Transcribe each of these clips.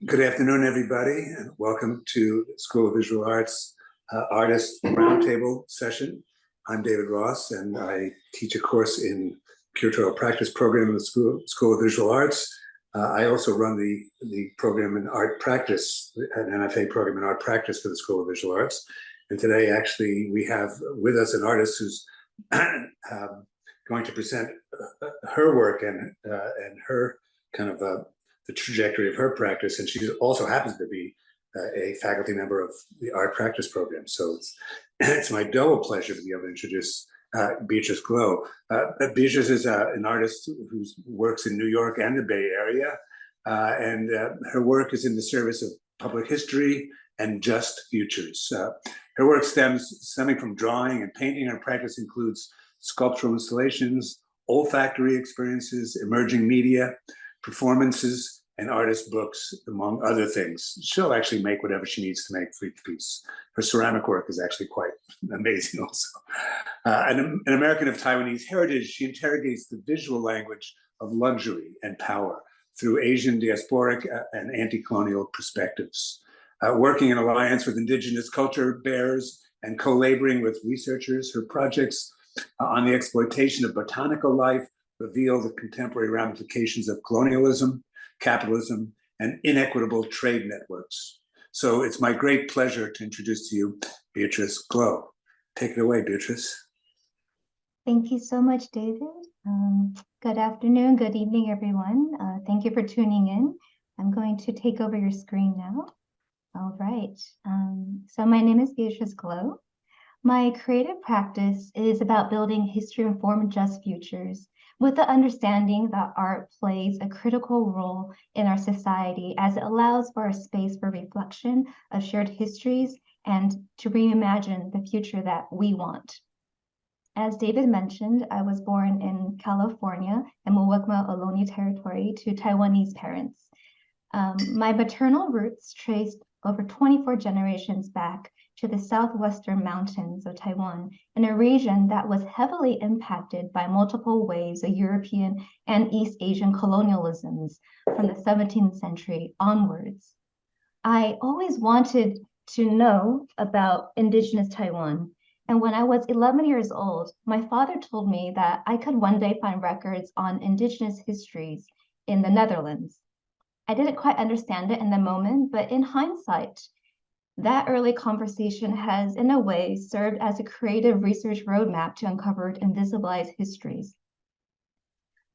Good afternoon, everybody, and welcome to the School of Visual Arts Artist Roundtable session. I'm David Ross, and I teach a course in curatorial practice program in the School of Visual Arts. I also run the program in art practice, an MFA program in art practice for the School of Visual Arts. And today, actually, we have with us an artist who's going to present her work and her kind of the trajectory of her practice, and she also happens to be a faculty member of the art practice program. So it's my double pleasure to be able to introduce Beatrice Glow. Beatrice is an artist who works in New York and the Bay Area, and her work is in the service of public history and just futures. Her work stemming from drawing and painting. Her practice includes sculptural installations, olfactory experiences, emerging media, performances, and artist books, among other things. She'll actually make whatever she needs to make for each piece. Her ceramic work is actually quite amazing also. An American of Taiwanese heritage, she interrogates the visual language of luxury and power through Asian diasporic and anti-colonial perspectives. Working in alliance with indigenous culture bearers and co-laboring with researchers, her projects on the exploitation of botanical life reveal the contemporary ramifications of colonialism, capitalism, and inequitable trade networks. So it's my great pleasure to introduce to you Beatrice Glow. Take it away, Beatrice. Thank you so much, David. Good afternoon, good evening, everyone. Thank you for tuning in. I'm going to take over your screen now. All right. So my name is Beatrice Glow. My creative practice is about building history-informed just futures, with the understanding that art plays a critical role in our society as it allows for a space for reflection of shared histories and to reimagine the future that we want. As David mentioned, I was born in California in Muwekma Ohlone territory to Taiwanese parents. My maternal roots traced over 24 generations back to the southwestern mountains of Taiwan, in a region that was heavily impacted by multiple waves of European and East Asian colonialisms from the 17th century onwards. I always wanted to know about indigenous Taiwan, and when I was 11 years old, my father told me that I could one day find records on indigenous histories in the Netherlands. I didn't quite understand it in the moment, but in hindsight, that early conversation has, in a way, served as a creative research roadmap to uncover invisibilized histories.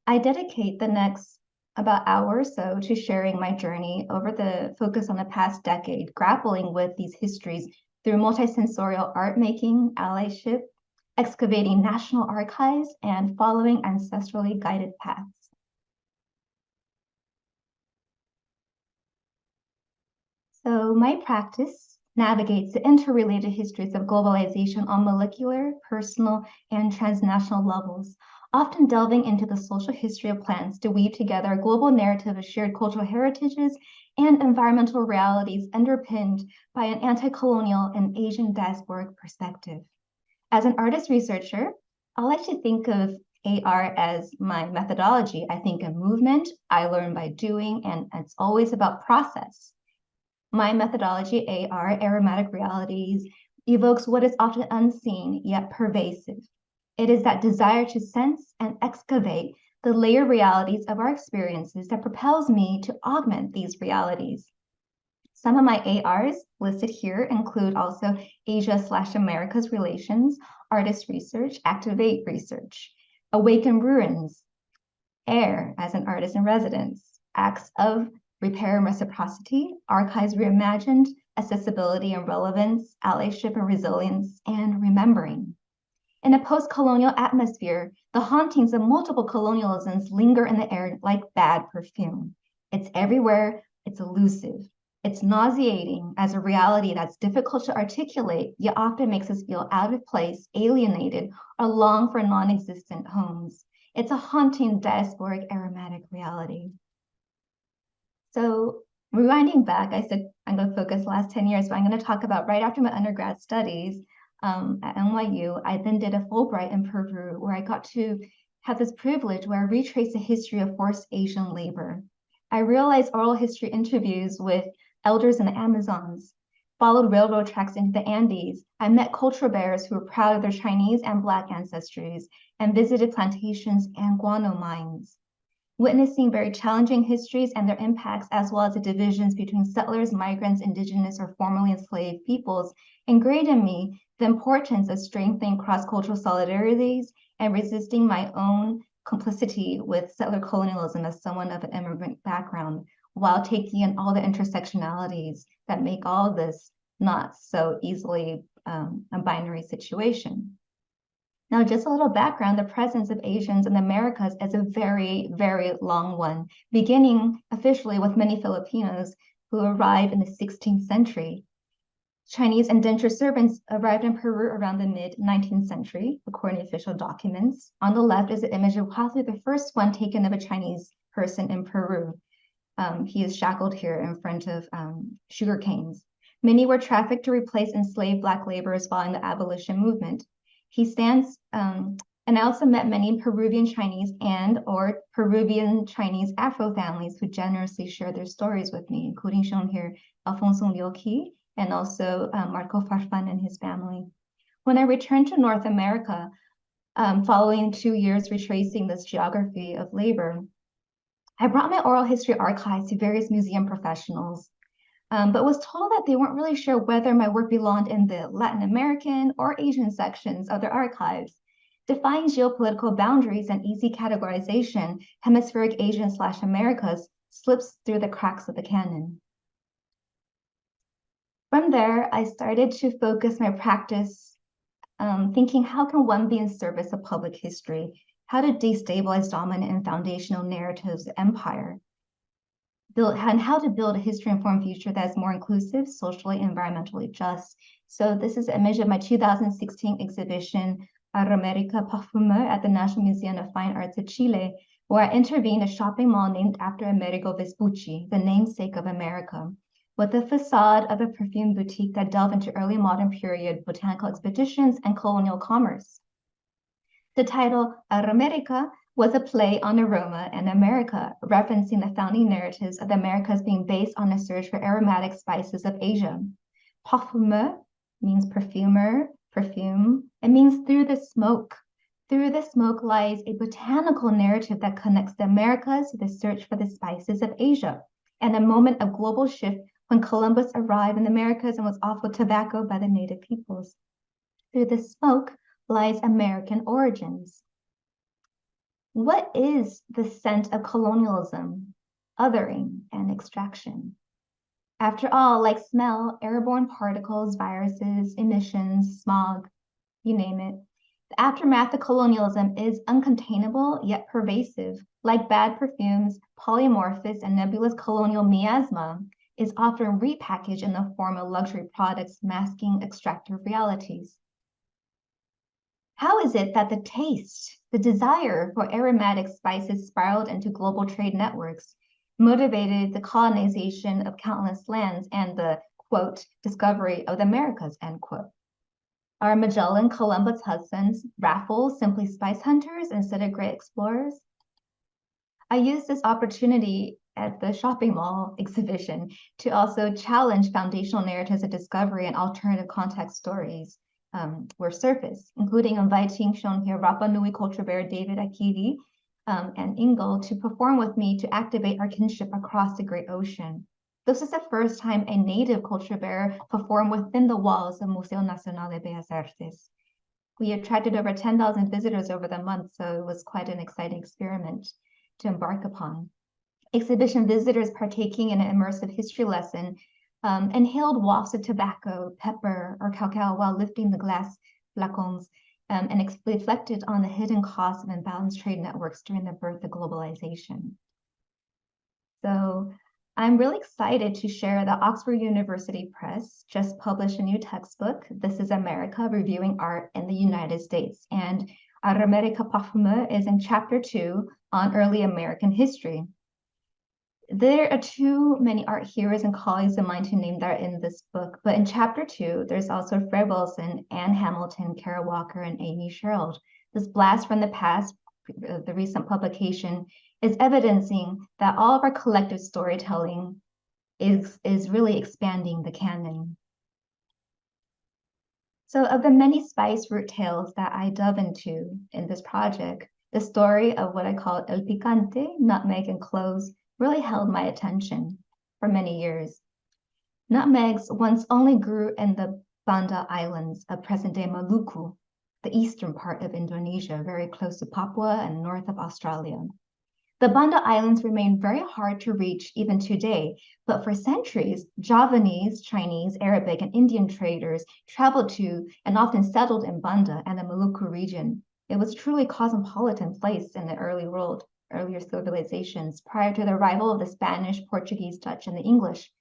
I dedicate the next about hour or so to sharing my journey over the focus on the past decade, grappling with these histories through multisensorial art making, allyship, excavating national archives, and following ancestrally guided paths. So my practice navigates the interrelated histories of globalization on molecular, personal, and transnational levels, often delving into the social history of plants to weave together a global narrative of shared cultural heritages and environmental realities underpinned by an anti-colonial and Asian diasporic perspective. As an artist researcher, I like to think of AR as my methodology. I think of movement, I learn by doing, and it's always about process. My methodology, AR, aromatic realities, evokes what is often unseen yet pervasive. It is that desire to sense and excavate the layered realities of our experiences that propels me to augment these realities. Some of my ARs listed here include also Asia/America's relations, artist research, activate research, awaken ruins, air as an artist in residence, acts of repair and reciprocity, archives reimagined, accessibility and relevance, allyship and resilience, and remembering. In a post-colonial atmosphere, the hauntings of multiple colonialisms linger in the air like bad perfume. It's everywhere, it's elusive. It's nauseating as a reality that's difficult to articulate, yet often makes us feel out of place, alienated, or long for non-existent homes. It's a haunting diasporic aromatic reality. So rewinding back, I said I'm going to focus the last 10 years, but I'm going to talk about right after my undergrad studies at NYU. I then did a Fulbright in Peru, where I got to have this privilege where I retraced the history of forced Asian labor. I realized oral history interviews with elders in the Amazons, followed railroad tracks into the Andes. I met culture bearers who were proud of their Chinese and Black ancestries and visited plantations and guano mines. Witnessing very challenging histories and their impacts, as well as the divisions between settlers, migrants, indigenous, or formerly enslaved peoples, ingrained in me the importance of strengthening cross-cultural solidarities and resisting my own complicity with settler colonialism as someone of an immigrant background, while taking in all the intersectionalities that make all of this not so easily a binary situation. Now, just a little background, the presence of Asians in the Americas is a very, very long one, beginning officially with many Filipinos who arrived in the 16th century. Chinese indentured servants arrived in Peru around the mid-19th century, according to official documents. On the left is an image of possibly the first one taken of a Chinese person in Peru. He is shackled here in front of sugar canes. Many were trafficked to replace enslaved Black laborers following the abolition movement. He stands, and I also met many Peruvian Chinese or Peruvian Chinese Afro families who generously shared their stories with me, including shown here, Alfonso Lioqui, and also Marco Farfan and his family. When I returned to North America, following 2 years retracing this geography of labor, I brought my oral history archives to various museum professionals, but was told that they weren't really sure whether my work belonged in the Latin American or Asian sections of their archives. Defying geopolitical boundaries and easy categorization, hemispheric Asian/Americas slips through the cracks of the canon. From there, I started to focus my practice thinking, how can one be in service of public history? How to destabilize dominant and foundational narratives of empire? And how to build a history-informed future that is more inclusive, socially, and environmentally just. So this is an image of my 2016 exhibition, Aroamerica Parfumeur, at the National Museum of Fine Arts of Chile, where I intervened a shopping mall named after Amerigo Vespucci, the namesake of America, with the facade of a perfume boutique that delved into early modern period botanical expeditions and colonial commerce. The title Aroamerica was a play on aroma and America, referencing the founding narratives of the Americas being based on a search for aromatic spices of Asia. Parfumeur means perfumer, perfume. It means through the smoke. Through the smoke lies a botanical narrative that connects the Americas to the search for the spices of Asia, and a moment of global shift when Columbus arrived in the Americas and was offered tobacco by the native peoples. Through the smoke lies American origins. What is the scent of colonialism, othering, and extraction? After all, like smell, airborne particles, viruses, emissions, smog, you name it, the aftermath of colonialism is uncontainable yet pervasive. Like bad perfumes, polymorphous and nebulous colonial miasma is often repackaged in the form of luxury products masking extractive realities. How is it that the taste, the desire for aromatic spices spiraled into global trade networks, motivated the colonization of countless lands and the, quote, discovery of the Americas, end quote? Are Magellan, Columbus, Hudson's Raffles simply spice hunters instead of great explorers? I used this opportunity at the shopping mall exhibition to also challenge foundational narratives of discovery and alternative context stories were surfaced, including inviting, shown here, Rapa Nui culture bearer David Akili and Ingle to perform with me to activate our kinship across the Great Ocean. This is the first time a native culture bearer performed within the walls of Museo Nacional de Bellas Artes. We attracted over 10,000 visitors over the month, so it was quite an exciting experiment to embark upon. Exhibition visitors partaking in an immersive history lesson inhaled wafts of tobacco, pepper, or cacao while lifting the glass flacons and reflected on the hidden costs of imbalanced trade networks during the birth of globalization. So I'm really excited to share that Oxford University Press just published a new textbook, This is America, Reviewing Art in the United States. And Aroamerica Parfumeur is in chapter 2 on early American history. There are too many art heroes and colleagues of mine to name that are in this book, but in chapter 2, there's also Fred Wilson, Anne Hamilton, Kara Walker, and Amy Sherald. This blast from the past the recent publication, is evidencing that all of our collective storytelling is really expanding the canon. So of the many spice route tales that I dove into in this project, the story of what I call El Picante, nutmeg and cloves, really held my attention for many years. Nutmegs once only grew in the Banda Islands of present-day Maluku, the eastern part of Indonesia, very close to Papua and north of Australia. The Banda Islands remain very hard to reach even today, but for centuries, Javanese, Chinese, Arabic, and Indian traders traveled to and often settled in Banda and the Maluku region. It was truly a cosmopolitan place in the earlier civilizations, prior to the arrival of the Spanish, Portuguese, Dutch, and the English.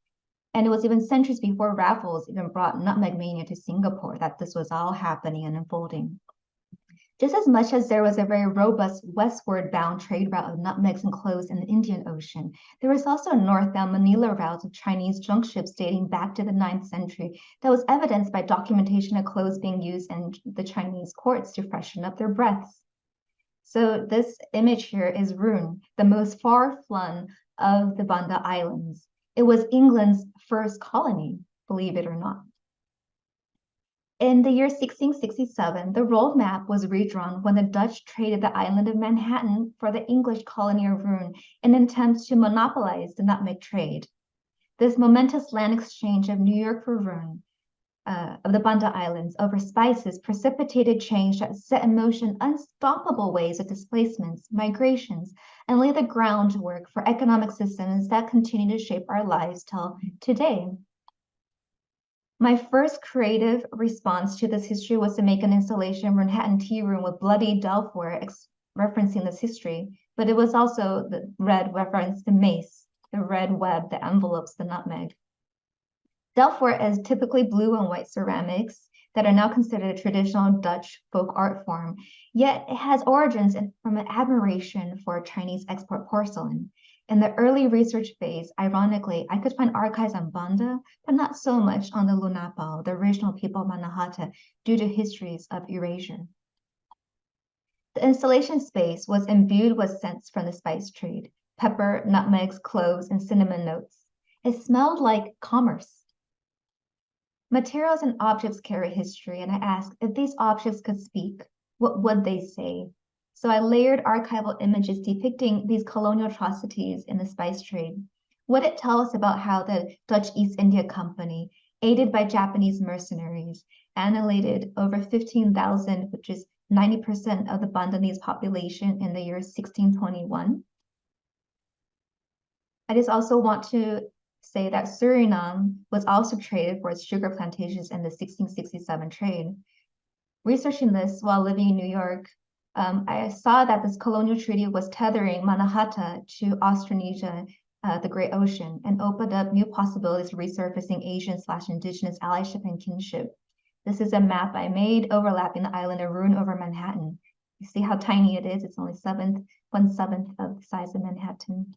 And it was even centuries before Raffles even brought nutmeg mania to Singapore that this was all happening and unfolding. Just as much as there was a very robust westward bound trade route of nutmegs and cloves in the Indian Ocean, there was also a northbound Manila route of Chinese junk ships dating back to the 9th century that was evidenced by documentation of cloves being used in the Chinese courts to freshen up their breaths. So this image here is Rouen, the most far-flung of the Banda Islands. It was England's first colony, believe it or not. In the year 1667, the road map was redrawn when the Dutch traded the island of Manhattan for the English colony of Rouen in an attempt to monopolize the nutmeg trade. This momentous land exchange of New York for Rouen, of the Banda Islands over spices, precipitated change that set in motion unstoppable waves of displacements, migrations, and laid the groundwork for economic systems that continue to shape our lives till today. My first creative response to this history was to make an installation Manhattan tea room with bloody Delaware referencing this history, but it was also the red reference to mace, the red web that envelopes the nutmeg. Delaware is typically blue and white ceramics that are now considered a traditional Dutch folk art form, yet it has origins from an admiration for Chinese export porcelain. In the early research phase, ironically, I could find archives on Banda, but not so much on the Lunapao, the original people of Mannahatta, due to histories of erasure. The installation space was imbued with scents from the spice trade: pepper, nutmegs, cloves, and cinnamon notes. It smelled like commerce. Materials and objects carry history, and I asked if these objects could speak, what would they say? So I layered archival images depicting these colonial atrocities in the spice trade. Would it tell us about how the Dutch East India Company, aided by Japanese mercenaries, annihilated over 15,000, which is 90% of the Bandanese population in the year 1621? I just also want to say that Suriname was also traded for its sugar plantations in the 1667 trade. Researching this while living in New York, I saw that this colonial treaty was tethering Mannahatta to Austronesia, the Great Ocean, and opened up new possibilities for resurfacing Asian/indigenous allyship and kinship. This is a map I made overlapping the island of Rouen over Manhattan. You see how tiny it is? It's only 1/7 of the size of Manhattan.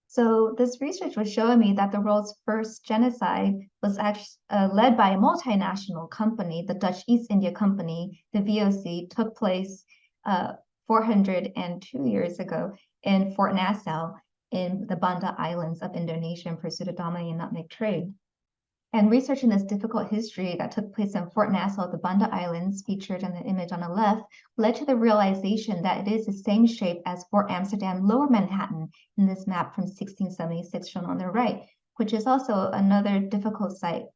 So this research was showing me that the world's first genocide was actually led by a multinational company, the Dutch East India Company, the VOC, took place 402 years ago in Fort Nassau in the Banda Islands of Indonesia in pursuit of dominating nutmeg trade. And researching this difficult history that took place in Fort Nassau, the Banda Islands, featured in the image on the left, led to the realization that it is the same shape as Fort Amsterdam, Lower Manhattan, in this map from 1676 shown on the right, which is also another difficult site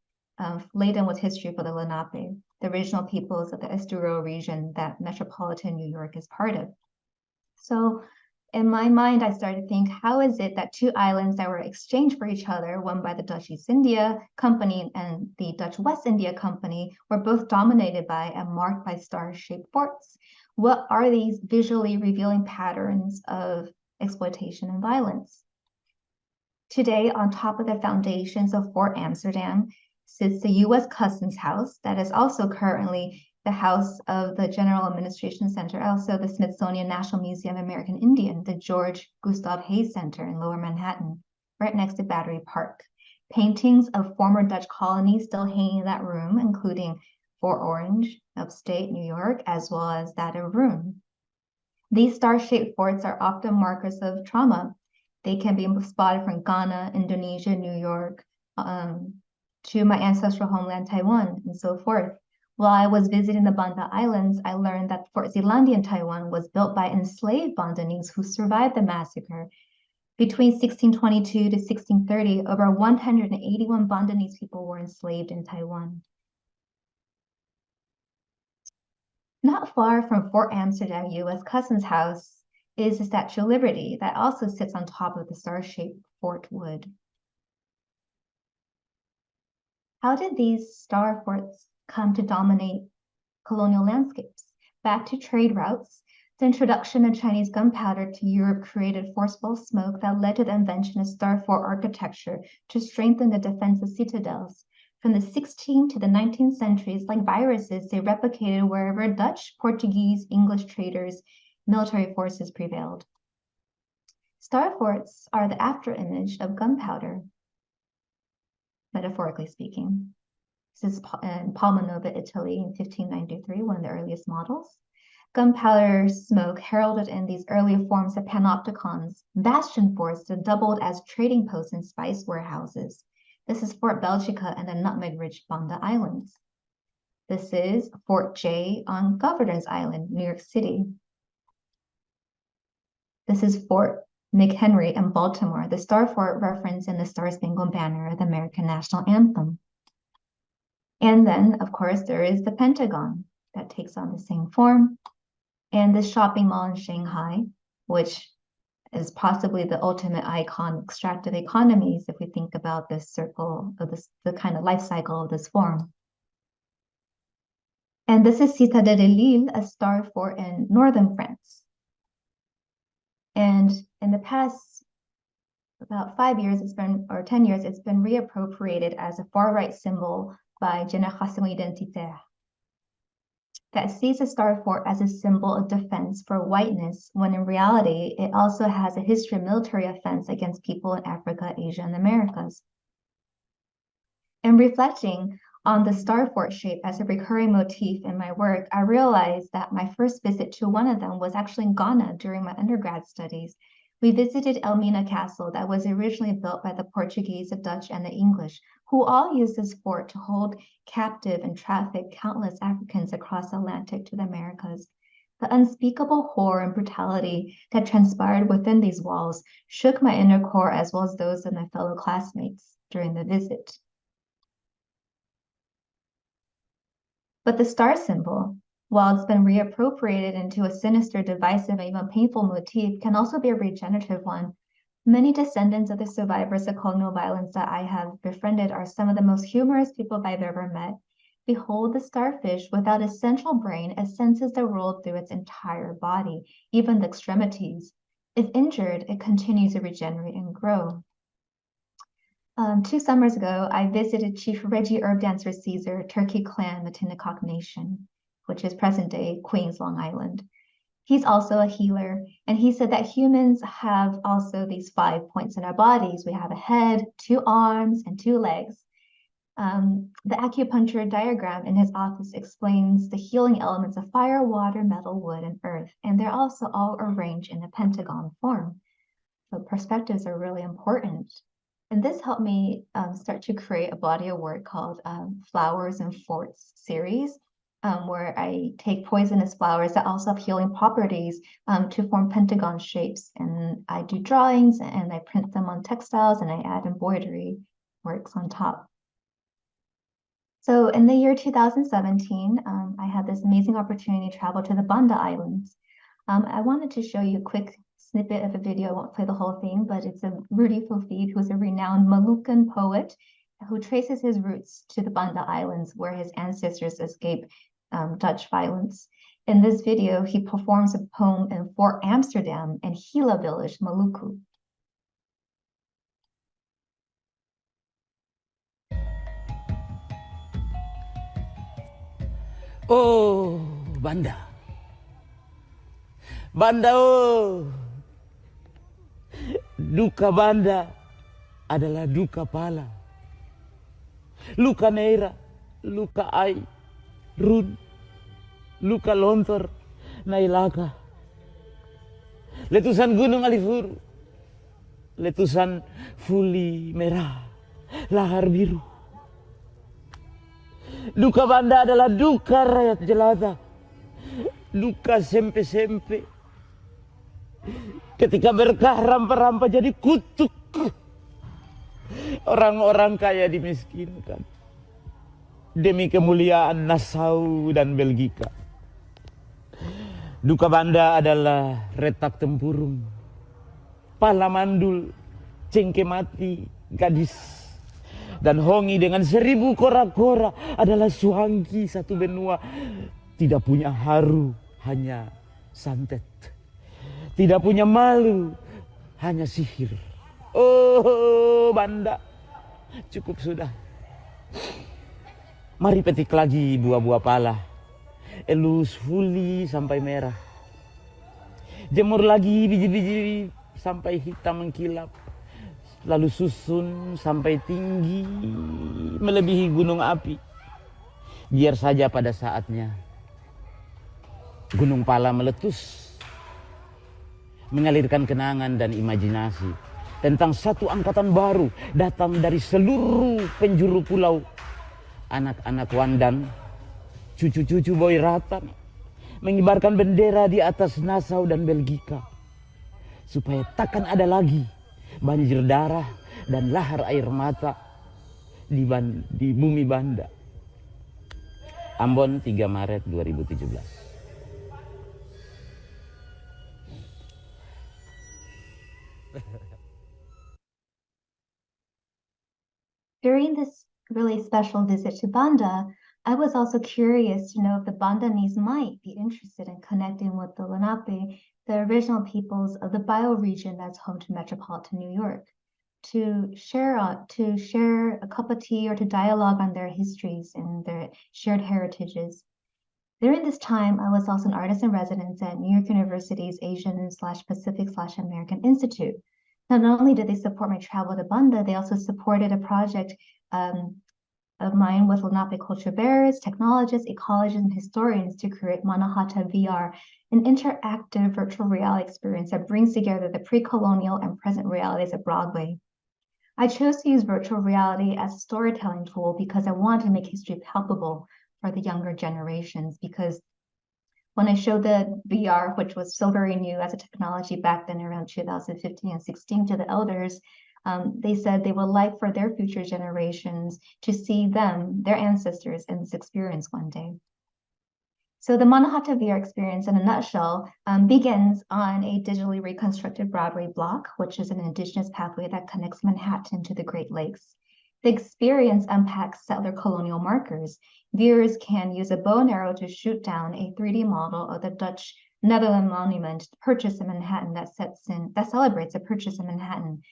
laden with history for the Lenape, the original peoples of the Estero region that metropolitan New York is part of. So in my mind, I started to think, how is it that two islands that were exchanged for each other, one by the Dutch East India Company and the Dutch West India Company, were both dominated by and marked by star-shaped forts? What are these visually revealing patterns of exploitation and violence? Today, on top of the foundations of Fort Amsterdam, sits the U.S. Customs House that is also currently the house of the General Administration Center, also the Smithsonian National Museum of American Indian, the George Gustav Hayes Center in Lower Manhattan, right next to Battery Park. Paintings of former Dutch colonies still hanging in that room, including Fort Orange, upstate New York, as well as that of Rouen. These star-shaped forts are often markers of trauma. They can be spotted from Ghana, Indonesia, New York, to my ancestral homeland, Taiwan, and so forth. While I was visiting the Banda Islands, I learned that Fort Zeelandia in Taiwan was built by enslaved Bandanese who survived the massacre. Between 1622 to 1630, over 181 Bandanese people were enslaved in Taiwan. Not far from Fort Amsterdam U.S. Customs House is the Statue of Liberty that also sits on top of the star-shaped fort wood. How did these star forts come to dominate colonial landscapes? Back to trade routes, the introduction of Chinese gunpowder to Europe created forceful smoke that led to the invention of star fort architecture to strengthen the defense of citadels. From the 16th to the 19th centuries, like viruses, they replicated wherever Dutch, Portuguese, English traders, military forces prevailed. Star forts are the afterimage of gunpowder, metaphorically speaking. This is in Palmanova, Italy in 1593, one of the earliest models. Gunpowder smoke heralded in these earlier forms of panopticons, bastion forts that doubled as trading posts and spice warehouses. This is Fort Belgica and the Nutmeg Ridge Banda Islands. This is Fort Jay on Governor's Island, New York City. This is Fort McHenry in Baltimore, the Star Fort referenced in the Star Spangled Banner, the American national anthem. And then, of course, there is the Pentagon that takes on the same form. And the shopping mall in Shanghai, which is possibly the ultimate icon of extractive economies if we think about this circle of this, the kind of life cycle of this form. And this is Citadelle de Lille, a star fort in northern France. And in the past about 5 years, or 10 years, it's been reappropriated as a far-right symbol by Génération Identitaire that sees the star fort as a symbol of defense for whiteness, when in reality, it also has a history of military offense against people in Africa, Asia, and the Americas. In reflecting on the star fort shape as a recurring motif in my work, I realized that my first visit to one of them was actually in Ghana during my undergrad studies. We visited Elmina Castle that was originally built by the Portuguese, the Dutch, and the English, who all used this fort to hold captive and traffic countless Africans across the Atlantic to the Americas. The unspeakable horror and brutality that transpired within these walls shook my inner core as well as those of my fellow classmates during the visit. But the star symbol, while it's been reappropriated into a sinister, divisive, and even painful motif, can also be a regenerative one. Many descendants of the survivors of colonial violence that I have befriended are some of the most humorous people I've ever met. Behold the starfish without a central brain as senses the world through its entire body, even the extremities. If injured, it continues to regenerate and grow. 2 summers ago, I visited Chief Reggie Herb Dancer Caesar, Turkey Clan Matinecock Nation, which is present-day Queens, Long Island. He's also a healer, and he said that humans have also these 5 points in our bodies. We have a head, 2 arms, and 2 legs. The acupuncture diagram in his office explains the healing elements of fire, water, metal, wood, and earth, and they're also all arranged in a pentagon form. So perspectives are really important. And this helped me start to create a body of work called Flowers and Forts series, where I take poisonous flowers that also have healing properties to form pentagon shapes. And I do drawings and I print them on textiles and I add embroidery works on top. So in the year 2017, I had this amazing opportunity to travel to the Banda Islands. I wanted to show you a quick snippet of a video. I won't play the whole thing, but it's of Rudy Fofide, who's a renowned Moluccan poet who traces his roots to the Banda Islands, where his ancestors escaped Dutch violence. In this video, he performs a poem in Fort Amsterdam and Hila village, Maluku. Oh, Banda. Banda, oh. Duka Banda adalah duka pala. Luka Neira, luka ai, run, luka longsor na Ilaga. letusan Gunung Alifuru, letusan fuli merah, lahar biru. Duka Banda adalah duka rakyat jelata, duka sempe-sempe. Ketika berkah rampa-rampa jadi kutuk, orang-orang kaya dimiskinkan demi kemuliaan Nassau dan Belgika. Duka Banda adalah retak tempurung, pala mandul, cengke mati, gadis, dan hongi dengan 1000 kora-kora adalah suangki satu benua. Tidak punya haru, hanya santet. Tidak punya malu, hanya sihir. Oh Banda, cukup sudah. Mari petik lagi buah-buah pala, elus fuli sampai merah. Jemur lagi biji-biji sampai hitam mengkilap. Lalu susun sampai tinggi melebihi gunung api. Biar saja pada saatnya gunung pala meletus, mengalirkan kenangan dan imajinasi tentang satu angkatan baru datang dari seluruh penjuru pulau. Anak-anak Wandan, cucu-cucu Boy Ratan, mengibarkan bendera di atas Nassau dan Belgika, supaya takkan ada lagi banjir darah dan lahar air mata di bumi Banda. Ambon, 3 Maret 2017. During this really special visit to Banda, I was also curious to know if the Bandanese might be interested in connecting with the Lenape, the original peoples of the bioregion that's home to metropolitan New York, to share a cup of tea or to dialogue on their histories and their shared heritages. During this time, I was also an artist in residence at New York University's Asian/Pacific/American Institute. Not only did they support my travel to Banda, they also supported a project of mine with Lenape culture bearers, technologists, ecologists, and historians to create Mannahatta VR, an interactive virtual reality experience that brings together the pre-colonial and present realities of Broadway. I chose to use virtual reality as a storytelling tool because I wanted to make history palpable for the younger generations, because when I showed the VR, which was still very new as a technology back then around 2015 and 16 to the elders, they said they would like for their future generations to see them, their ancestors, in this experience one day. So the Mannahatta VR experience in a nutshell begins on a digitally reconstructed Broadway block, which is an indigenous pathway that connects Manhattan to the Great Lakes. The experience unpacks settler colonial markers. Viewers can use a bow and arrow to shoot down a 3D model of the Dutch Netherland monument, Purchase in Manhattan, that celebrates a purchase in Manhattan,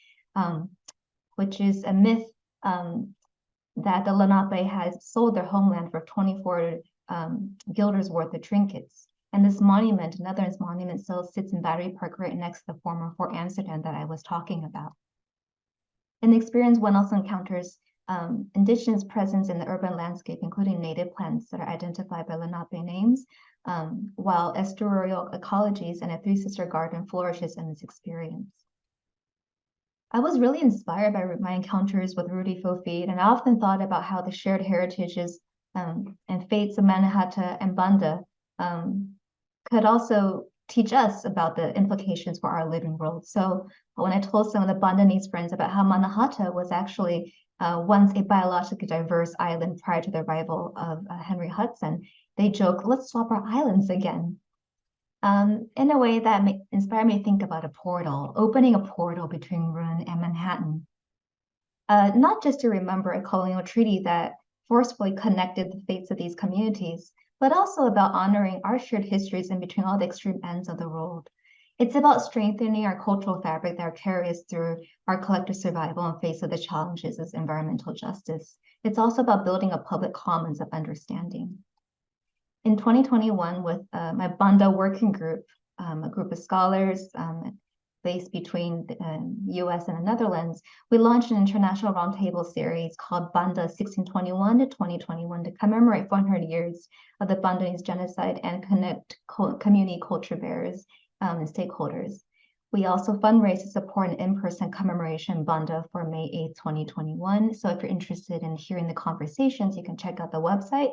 which is a myth that the Lenape has sold their homeland for 24 guilders worth of trinkets. And this monument, Netherlands monument, still sits in Battery Park right next to the former Fort Amsterdam that I was talking about. And the experience one also encounters indigenous presence in the urban landscape, including native plants that are identified by Lenape names, while estuarial ecologies and a Three Sister Garden flourishes in this experience. I was really inspired by my encounters with Rudy Fofid, and I often thought about how the shared heritages and fates of Mannahatta and Banda could also teach us about the implications for our living world. So when I told some of the Bandanese friends about how Mannahatta was actually once a biologically diverse island prior to the arrival of Henry Hudson, they joked, let's swap our islands again. In a way that inspired me to think about a portal, opening a portal between Rouen and Manhattan. Not just to remember a colonial treaty that forcefully connected the fates of these communities, but also about honoring our shared histories in between all the extreme ends of the world. It's about strengthening our cultural fabric that carries us through our collective survival in face of the challenges of environmental justice. It's also about building a public commons of understanding. In 2021, with my Banda working group, a group of scholars based between the US and the Netherlands, we launched an international roundtable series called Banda 1621 to 2021 to commemorate 400 years of the Bandanese genocide and connect community culture bearers and stakeholders. We also fundraise to support an in-person commemoration Banda for May 8th, 2021. So if you're interested in hearing the conversations, you can check out the website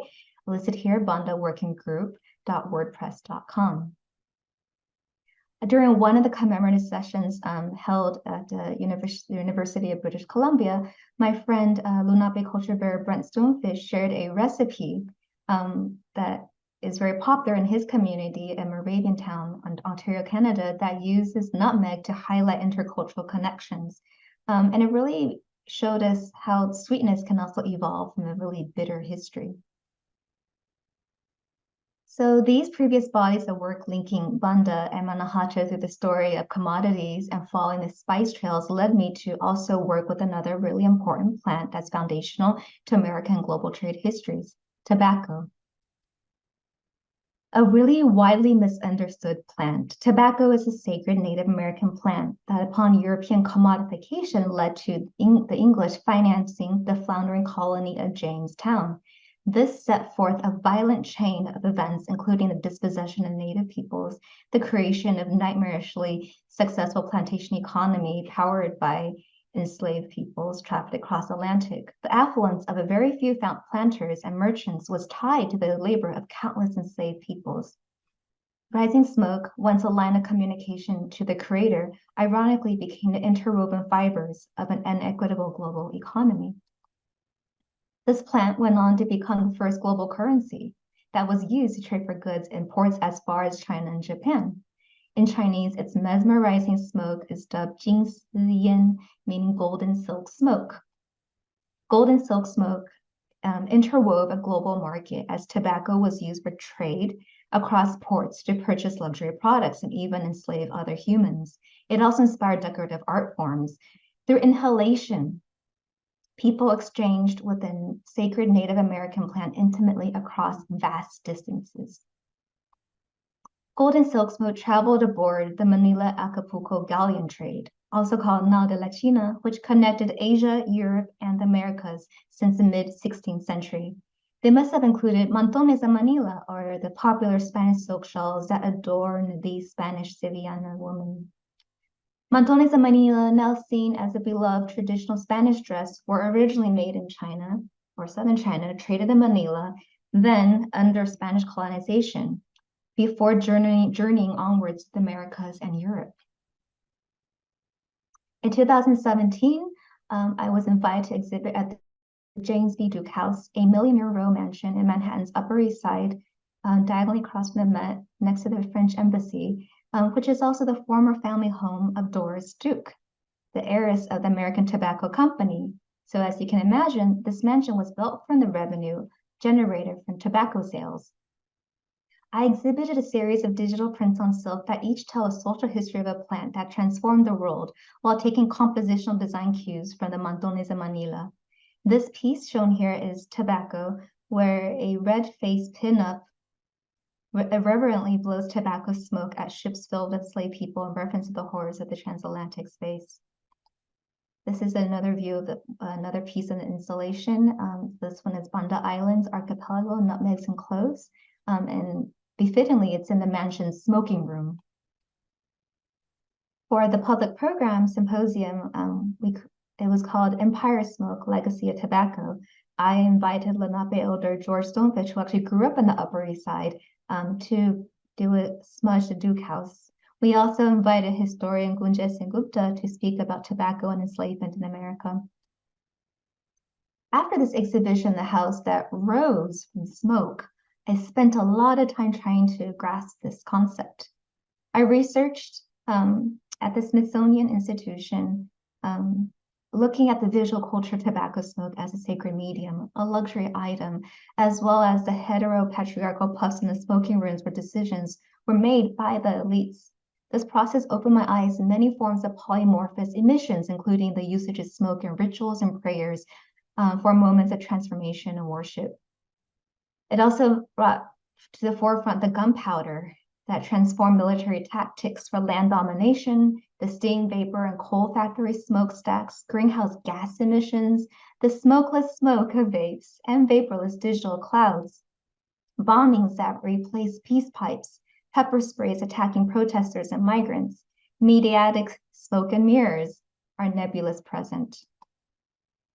listed here, bandaworkinggroup.wordpress.com. During one of the commemorative sessions held at the University of British Columbia, my friend Lenape culture bearer Brent Stonefish shared a recipe that is very popular in his community in Moraviantown, Ontario, Canada, that uses nutmeg to highlight intercultural connections. And it really showed us how sweetness can also evolve from a really bitter history. So these previous bodies of work linking Banda and Manahacha through the story of commodities and following the spice trails led me to also work with another really important plant that's foundational to American and global trade histories, tobacco. A really widely misunderstood plant, tobacco is a sacred Native American plant that upon European commodification led to the English financing the floundering colony of Jamestown. This set forth a violent chain of events, including the dispossession of Native peoples, the creation of nightmarishly successful plantation economy powered by enslaved peoples trafficked across the Atlantic. The affluence of a very few planters and merchants was tied to the labor of countless enslaved peoples. Rising smoke, once a line of communication to the creator, ironically became the interwoven fibers of an inequitable global economy. This plant went on to become the first global currency that was used to trade for goods in ports as far as China and Japan. In Chinese, its mesmerizing smoke is dubbed Jing Si Yan, meaning golden silk smoke. Golden silk smoke interwove a global market as tobacco was used for trade across ports to purchase luxury products and even enslave other humans. It also inspired decorative art forms. Through inhalation, people exchanged with a sacred Native American plant intimately across vast distances. Golden silk smoke traveled aboard the Manila-Acapulco galleon trade, also called Nao de la China, which connected Asia, Europe, and the Americas since the mid-16th century. They must have included mantones de Manila, or the popular Spanish silk shawls that adorn the Spanish Sevillana woman. Mantones de Manila, now seen as a beloved traditional Spanish dress, were originally made in China, or southern China, traded in Manila, then under Spanish colonization, before journeying onwards to the Americas and Europe. In 2017, I was invited to exhibit at the James B. Duke House, a millionaire row mansion in Manhattan's Upper East Side, diagonally across from the Met, next to the French Embassy, which is also the former family home of Doris Duke, the heiress of the American Tobacco Company. So as you can imagine, this mansion was built from the revenue generated from tobacco sales. I exhibited a series of digital prints on silk that each tell a social history of a plant that transformed the world while taking compositional design cues from the Mantones de Manila. This piece shown here is tobacco, where a red-faced pinup irreverently blows tobacco smoke at ships filled with slave people in reference to the horrors of the transatlantic space. This is another view of another piece of the installation. This one is Banda Islands, Archipelago, Nutmegs and Cloves. And befittingly, it's in the mansion's smoking room. For the public program symposium, it was called Empire Smoke, Legacy of Tobacco. I invited Lenape elder George Stonefish, who actually grew up in the Upper East Side, to do a smudge the Duke House. We also invited historian Gunjan Singh Gupta to speak about tobacco and enslavement in America. After this exhibition, the house that rose from smoke, I spent a lot of time trying to grasp this concept. I researched at the Smithsonian Institution, looking at the visual culture of tobacco smoke as a sacred medium, a luxury item, as well as the heteropatriarchal puffs in the smoking rooms where decisions were made by the elites. This process opened my eyes to many forms of polymorphous emissions, including the usage of smoke in rituals and prayers for moments of transformation and worship. It also brought to the forefront the gunpowder that transformed military tactics for land domination, the steam vapor and coal factory smokestacks, greenhouse gas emissions, the smokeless smoke of vapes, and vaporless digital clouds, bombings that replaced peace pipes, pepper sprays attacking protesters and migrants, Mediatic smoke and mirrors are nebulous present.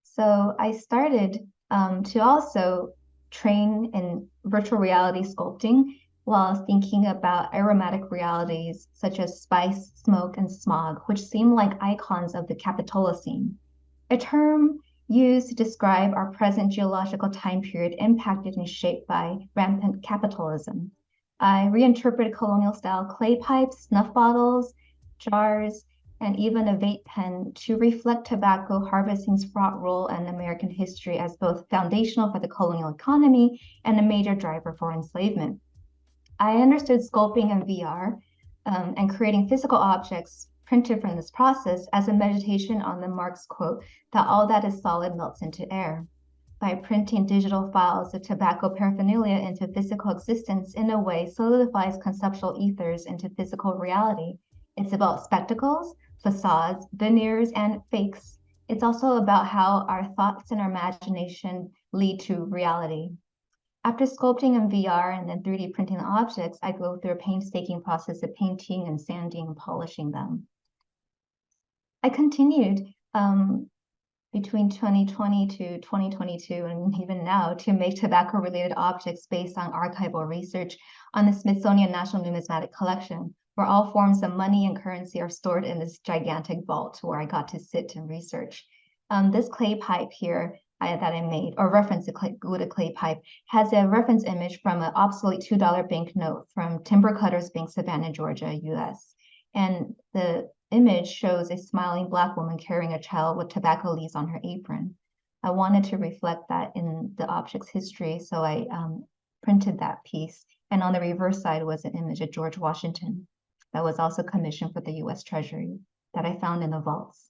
So I started to also train in virtual reality sculpting while thinking about aromatic realities such as spice, smoke, and smog, which seem like icons of the Capitolocene, a term used to describe our present geological time period impacted and shaped by rampant capitalism. I reinterpreted colonial-style clay pipes, snuff bottles, jars, and even a vape pen to reflect tobacco harvesting's fraught role in American history as both foundational for the colonial economy and a major driver for enslavement. I understood sculpting in VR and creating physical objects printed from this process as a meditation on the Marx quote that all that is solid melts into air. By printing digital files of tobacco paraphernalia into physical existence in a way solidifies conceptual ethers into physical reality. It's about spectacles, facades, veneers, and fakes. It's also about how our thoughts and our imagination lead to reality. After sculpting in VR and then 3D printing the objects, I go through a painstaking process of painting and sanding and polishing them. I continued between 2020 to 2022 and even now to make tobacco-related objects based on archival research on the Smithsonian National Numismatic Collection, where all forms of money and currency are stored in this gigantic vault where I got to sit and research. This clay pipe here that I made, or reference glued clay pipe, has a reference image from an obsolete $2 banknote from Timber Cutters Bank, Savannah, Georgia, US. And the image shows a smiling Black woman carrying a child with tobacco leaves on her apron. I wanted to reflect that in the object's history, so I printed that piece. And on the reverse side was an image of George Washington that was also commissioned for the US Treasury that I found in the vaults.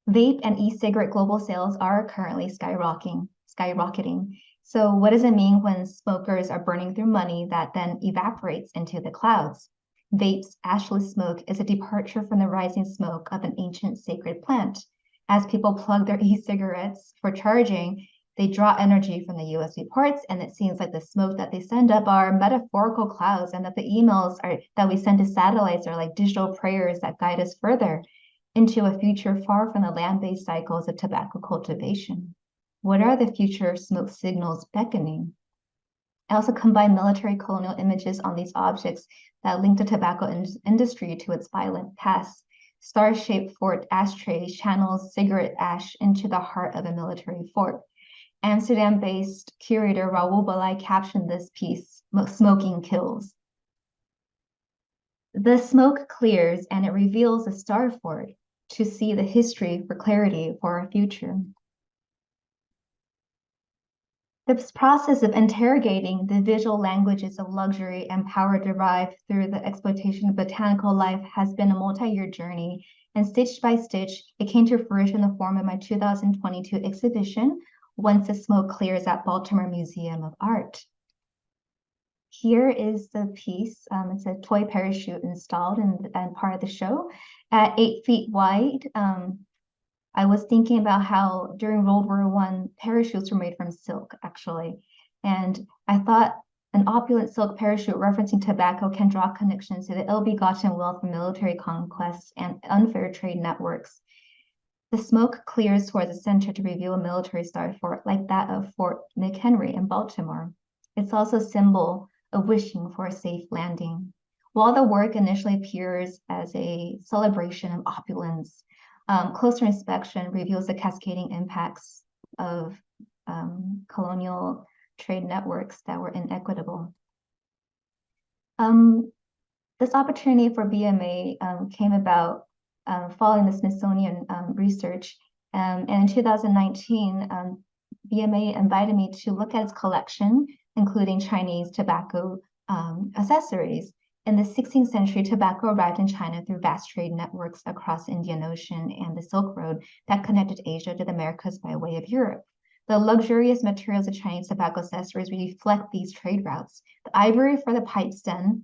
Vape and e-cigarette global sales are currently skyrocketing. So what does it mean when smokers are burning through money that then evaporates into the clouds? Vape's ashless smoke is a departure from the rising smoke of an ancient sacred plant. As people plug their e-cigarettes for charging, they draw energy from the USB ports, and it seems like the smoke that they send up are metaphorical clouds, and that the emails that we send to satellites are like digital prayers that guide us further into a future far from the land-based cycles of tobacco cultivation. What are the future smoke signals beckoning? I also combine military colonial images on these objects that link the tobacco industry to its violent past. Star-shaped fort ashtray channels cigarette ash into the heart of a military fort. Amsterdam-based curator Raoul Balai captioned this piece, "Smoking Kills." The smoke clears and it reveals a star fort to see the history for clarity for our future. This process of interrogating the visual languages of luxury and power derived through the exploitation of botanical life has been a multi-year journey, and stitch by stitch, it came to fruition in the form of my 2022 exhibition, Once the Smoke Clears at Baltimore Museum of Art. Here is the piece. It's a toy parachute installed and part of the show at 8 feet wide. I was thinking about how during World War I, parachutes were made from silk, actually. And I thought an opulent silk parachute referencing tobacco can draw connections to the ill-begotten wealth of military conquests and unfair trade networks. The smoke clears towards the center to reveal a military star fort like that of Fort McHenry in Baltimore. It's also a symbol of wishing for a safe landing. While the work initially appears as a celebration of opulence, closer inspection reveals the cascading impacts of colonial trade networks that were inequitable. This opportunity for BMA came about following the Smithsonian research. And in 2019, BMA invited me to look at its collection, including Chinese tobacco accessories. In the 16th century, tobacco arrived in China through vast trade networks across the Indian Ocean and the Silk Road that connected Asia to the Americas by way of Europe. The luxurious materials of Chinese tobacco accessories reflect these trade routes. The ivory for the pipe stems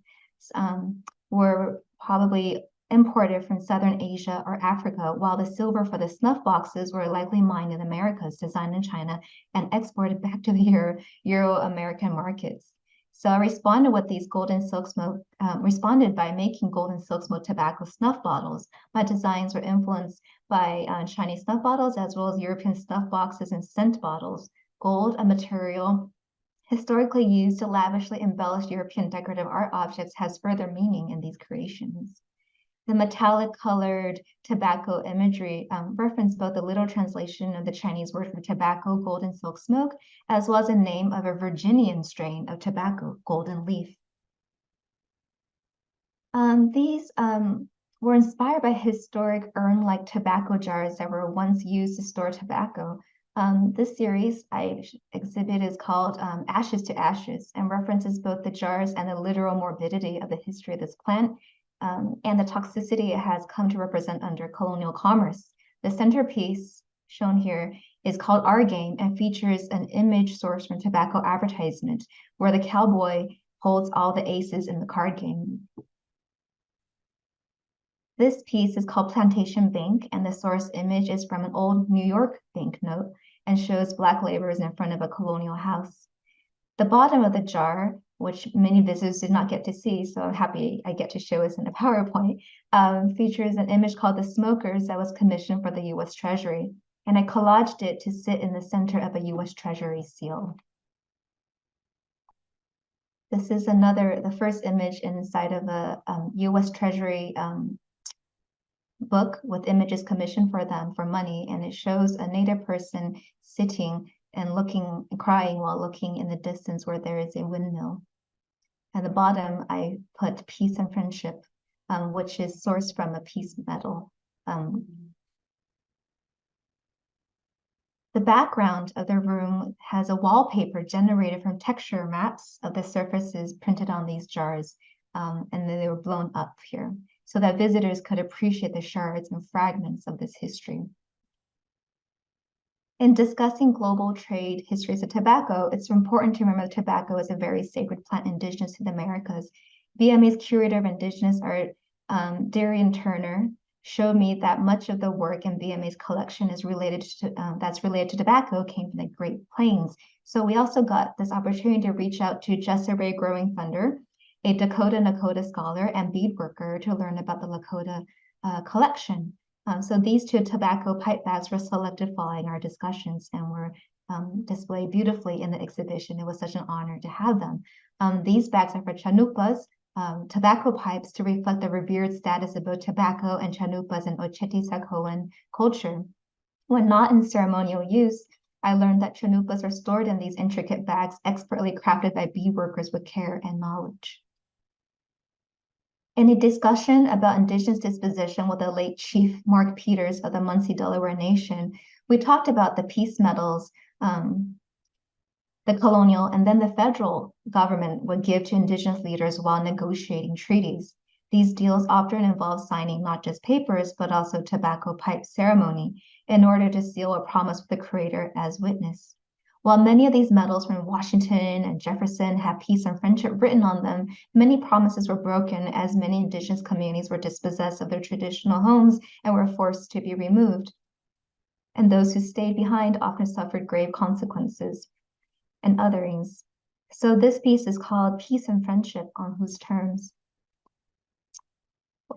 were probably imported from Southern Asia or Africa, while the silver for the snuff boxes were likely mined in the Americas, designed in China, and exported back to the Euro-American markets. So I responded with these golden silk smoke, responded by making golden silk smoke tobacco snuff bottles. My designs were influenced by Chinese snuff bottles as well as European snuff boxes and scent bottles. Gold, a material historically used to lavishly embellish European decorative art objects, has further meaning in these creations. The metallic colored tobacco imagery reference both the literal translation of the Chinese word for tobacco, golden silk smoke, as well as a name of a Virginian strain of tobacco, golden leaf. These were inspired by historic urn-like tobacco jars that were once used to store tobacco. This series I exhibit is called Ashes to Ashes and references both the jars and the literal morbidity of the history of this plant and the toxicity it has come to represent under colonial commerce. The centerpiece shown here is called Our Game and features an image sourced from tobacco advertisement where the cowboy holds all the aces in the card game. This piece is called Plantation Bank, and the source image is from an old New York banknote and shows Black laborers in front of a colonial house. The bottom of the jar, which many visitors did not get to see, so I'm happy I get to show this in a PowerPoint, features an image called The Smokers that was commissioned for the U.S. Treasury, and I collaged it to sit in the center of a U.S. Treasury seal. This is the first image inside of a U.S. Treasury book with images commissioned for them for money, and it shows a Native person sitting and looking and crying while looking in the distance where there is a windmill. At the bottom, I put peace and friendship, which is sourced from a peace medal. The background of the room has a wallpaper generated from texture maps of the surfaces printed on these jars, and then they were blown up here, so that visitors could appreciate the shards and fragments of this history. In discussing global trade histories of tobacco, it's important to remember that tobacco is a very sacred plant indigenous to the Americas. BMA's curator of indigenous art, Darian Turner, showed me that much of the work in BMA's collection is related to tobacco came from the Great Plains. So we also got this opportunity to reach out to Jessaray Growing Thunder, a Dakota Nakota scholar and bead worker, to learn about the Lakota collection. So these two tobacco pipe bags were selected following our discussions and were displayed beautifully in the exhibition. It was such an honor to have them. These bags are for chanupas, tobacco pipes, to reflect the revered status of both tobacco and chanupas in Oceti Sakowin culture. When not in ceremonial use, I learned that chanupas are stored in these intricate bags expertly crafted by bead workers with care and knowledge. In a discussion about indigenous disposition with the late Chief Mark Peters of the Munsee Delaware Nation, we talked about the peace medals the colonial and then the federal government would give to indigenous leaders while negotiating treaties. These deals often involve signing not just papers, but also tobacco pipe ceremony in order to seal a promise with the creator as witness. While many of these medals from Washington and Jefferson have peace and friendship written on them, many promises were broken as many indigenous communities were dispossessed of their traditional homes and were forced to be removed. And those who stayed behind often suffered grave consequences and otherings. So this piece is called Peace and Friendship on Whose Terms?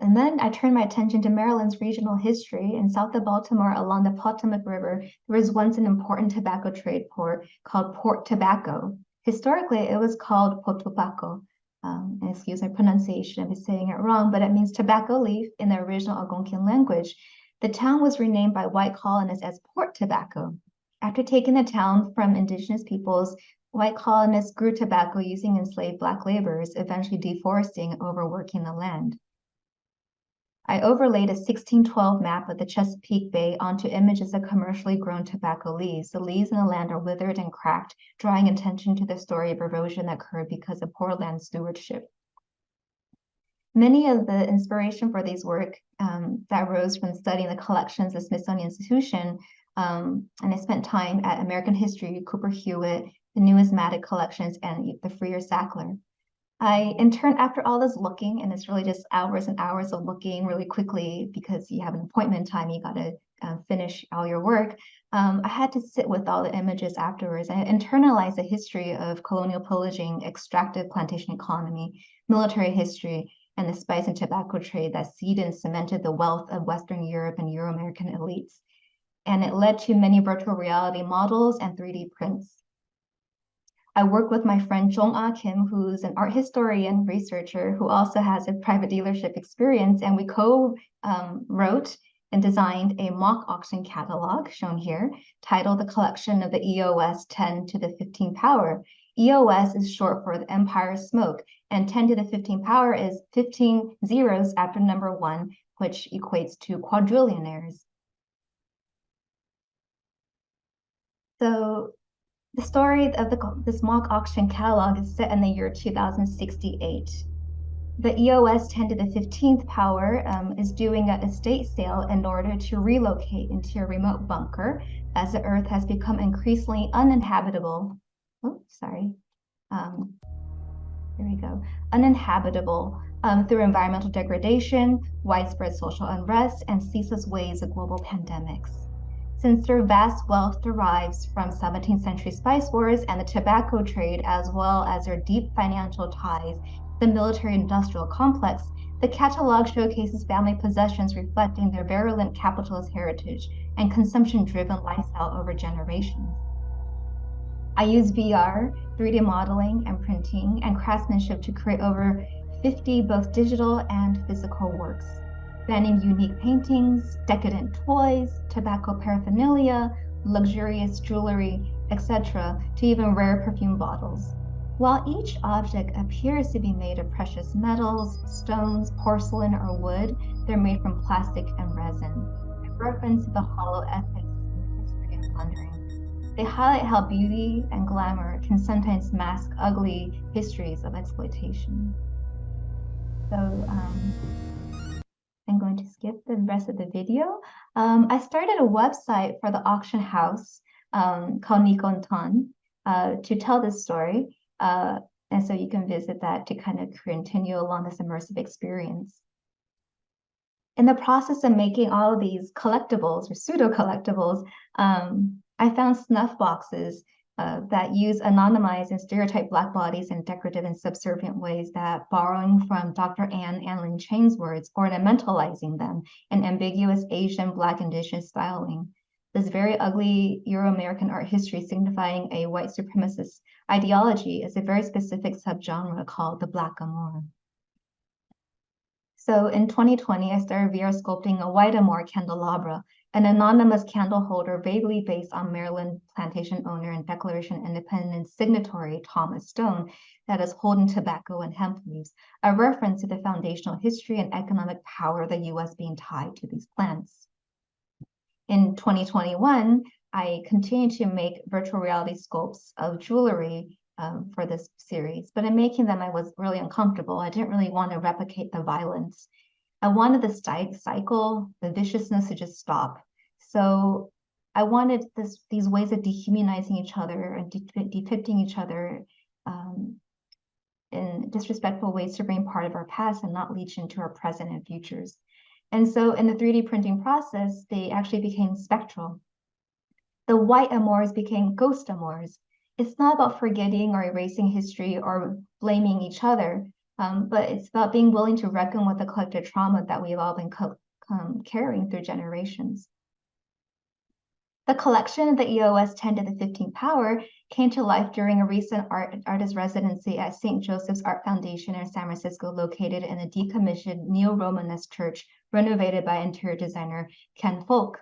And then I turned my attention to Maryland's regional history. In south of Baltimore, along the Potomac River, there was once an important tobacco trade port called Port Tobacco. Historically, it was called Potopaco. Excuse my pronunciation if I'm saying it wrong, but it means tobacco leaf in the original Algonquian language. The town was renamed by white colonists as Port Tobacco. After taking the town from indigenous peoples, white colonists grew tobacco using enslaved Black laborers, eventually deforesting and overworking the land. I overlaid a 1612 map of the Chesapeake Bay onto images of commercially grown tobacco leaves. The leaves in the land are withered and cracked, drawing attention to the story of erosion that occurred because of poor land stewardship. Many of the inspiration for these work that arose from studying the collections of the Smithsonian Institution, and I spent time at American History, Cooper Hewitt, the numismatic collections, and the Freer Sackler. In turn, after all this looking, and it's really just hours and hours of looking really quickly because you have an appointment time, you got to finish all your work. I had to sit with all the images afterwards and internalize the history of colonial pillaging, extractive plantation economy, military history, and the spice and tobacco trade that seeded and cemented the wealth of Western Europe and Euro-American elites. And it led to many virtual reality models and 3D prints. I work with my friend Jong-Ah Kim, who's an art historian, researcher, who also has a private dealership experience, and we co-wrote and designed a mock auction catalog, shown here, titled The Collection of the EOS 10 to the 15 Power. EOS is short for the Empire Smoke, and 10 to the 15 Power is 15 zeros after number 1, which equates to quadrillionaires. So the story of this mock auction catalog is set in the year 2068. The EOS 10 to the 15th Power is doing an estate sale in order to relocate into a remote bunker as the Earth has become increasingly uninhabitable. Oh, sorry. There we go. Uninhabitable through environmental degradation, widespread social unrest, and ceaseless waves of global pandemics. Since their vast wealth derives from 17th century spice wars and the tobacco trade, as well as their deep financial ties, the military-industrial complex, the catalog showcases family possessions reflecting their virulent capitalist heritage and consumption-driven lifestyle over generations. I use VR, 3D modeling and printing, and craftsmanship to create over 50 both digital and physical works, spanning unique paintings, decadent toys, tobacco paraphernalia, luxurious jewelry, etc., to even rare perfume bottles. While each object appears to be made of precious metals, stones, porcelain, or wood, they're made from plastic and resin, a reference to the hollow ethics and history of plundering. They highlight how beauty and glamour can sometimes mask ugly histories of exploitation. So, I'm going to skip the rest of the video. I started a website for the auction house called Nikon Tan to tell this story. And so you can visit that to kind of continue along this immersive experience. In the process of making all of these collectibles or pseudo collectibles, I found snuff boxes that use anonymized and stereotyped Black bodies in decorative and subservient ways that, borrowing from Dr. Anne Lin Chang's words, ornamentalizing them in ambiguous Asian, Black, Indigenous styling. This very ugly Euro-American art history signifying a white supremacist ideology is a very specific subgenre called the Black Amour. So in 2020, I started VR sculpting a white Amour candelabra, an anonymous candle holder vaguely based on Maryland plantation owner and Declaration of Independence signatory Thomas Stone that is holding tobacco and hemp leaves, a reference to the foundational history and economic power of the U.S. being tied to these plants. In 2021, I continued to make virtual reality sculpts of jewelry for this series, but in making them, I was really uncomfortable. I didn't really want to replicate the violence. I wanted the cycle, the viciousness to just stop. So I wanted these ways of dehumanizing each other and depicting each other in disrespectful ways to bring part of our past and not leach into our present and futures. And so in the 3D printing process, they actually became spectral. The white amours became ghost amours. It's not about forgetting or erasing history or blaming each other, but it's about being willing to reckon with the collective trauma that we've all been carrying through generations. The collection of the EOS 10 to the 15 Power came to life during a recent artist residency at St. Joseph's Art Foundation in San Francisco, located in a decommissioned neo-Romanesque church renovated by interior designer Ken Folk.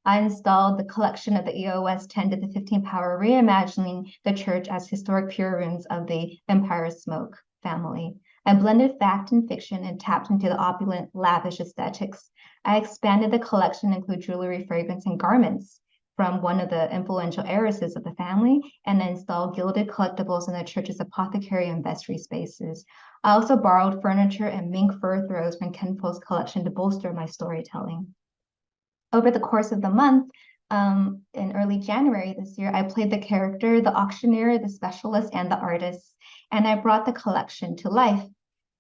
I installed the collection of the EOS 10 to the 15 Power, reimagining the church as historic pure rooms of the Empire Smoke family. I blended fact and fiction and tapped into the opulent, lavish aesthetics. I expanded the collection to include jewelry, fragrance, and garments from one of the influential heiresses of the family, and installed gilded collectibles in the church's apothecary and vestry spaces. I also borrowed furniture and mink fur throws from Ken Folk's collection to bolster my storytelling. Over the course of the month, In early January this year, I played the character, the auctioneer, the specialist, and the artist, and I brought the collection to life.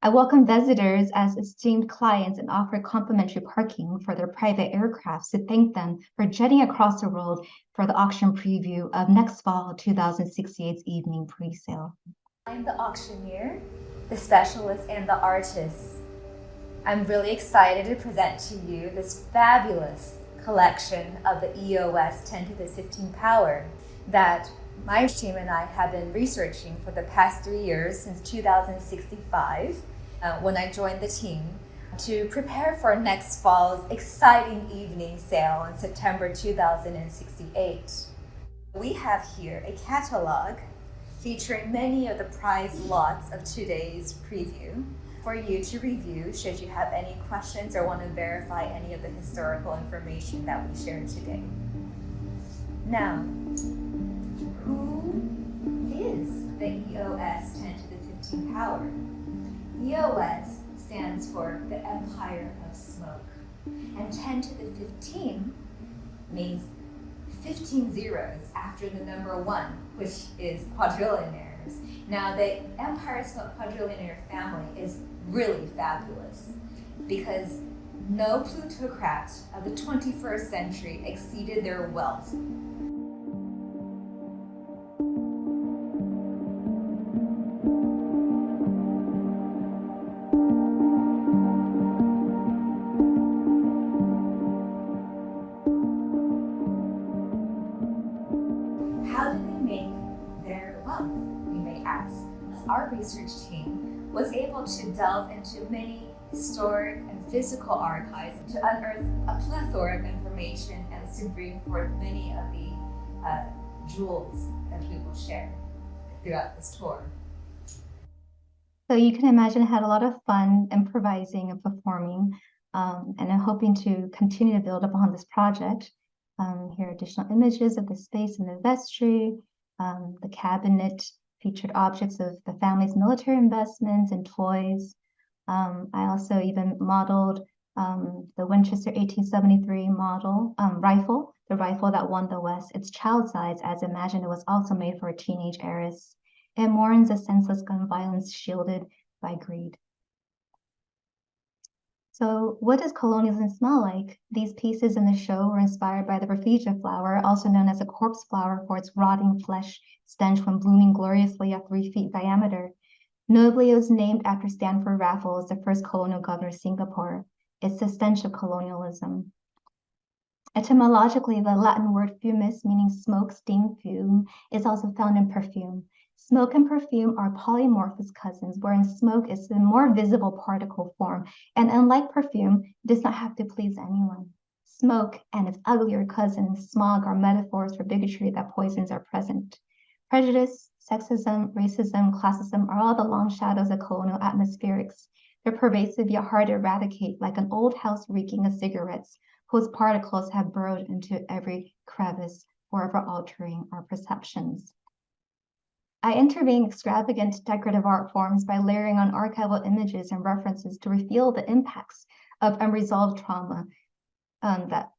I welcomed visitors as esteemed clients and offered complimentary parking for their private aircrafts to thank them for jetting across the world for the auction preview of next fall 2068's evening pre-sale. I'm the auctioneer, the specialist, and the artist. I'm really excited to present to you this fabulous collection of the EOS 10 to the 15 power that my team and I have been researching for the past 3 years, since 2065, when I joined the team, to prepare for next fall's exciting evening sale in September 2068. We have here a catalog featuring many of the prize lots of today's preview for you to review should you have any questions or want to verify any of the historical information that we shared today. Now, who is the EOS 10 to the 15 power? EOS stands for the Empire of Smoke, and 10 to the 15 means 15 zeros after the number 1, which is quadrillionaires. Now, the Empire Smoke quadrillionaire family is really fabulous because no plutocrat of the 21st century exceeded their wealth. How did they make their wealth, you may ask? Our research team was able to delve into many historic and physical archives to unearth a plethora of information and to bring forth many of the jewels that we will share throughout this tour. So you can imagine I had a lot of fun improvising and performing, and I'm hoping to continue to build upon this project. Here are additional images of the space in the vestry. The cabinet featured objects of the family's military investments and toys. I also even modeled the Winchester 1873 model rifle, the rifle that won the West its child size, as imagined it was also made for a teenage heiress. It mourns a senseless gun violence shielded by greed. So what does colonialism smell like? These pieces in the show were inspired by the rafflesia flower, also known as a corpse flower for its rotting flesh stench when blooming gloriously at 3 feet diameter. Notably, it was named after Stanford Raffles, the first colonial governor of Singapore. It's the stench of colonialism. Etymologically, the Latin word fumus, meaning smoke, steam, fume, is also found in perfume. Smoke and perfume are polymorphous cousins, wherein smoke is the more visible particle form, and unlike perfume, it does not have to please anyone. Smoke and its uglier cousin, smog, are metaphors for bigotry that poisons are present. Prejudice, sexism, racism, classism are all the long shadows of colonial atmospherics. They're pervasive yet hard to eradicate, like an old house reeking of cigarettes, whose particles have burrowed into every crevice, forever altering our perceptions. I intervene extravagant decorative art forms by layering on archival images and references to reveal the impacts of unresolved trauma,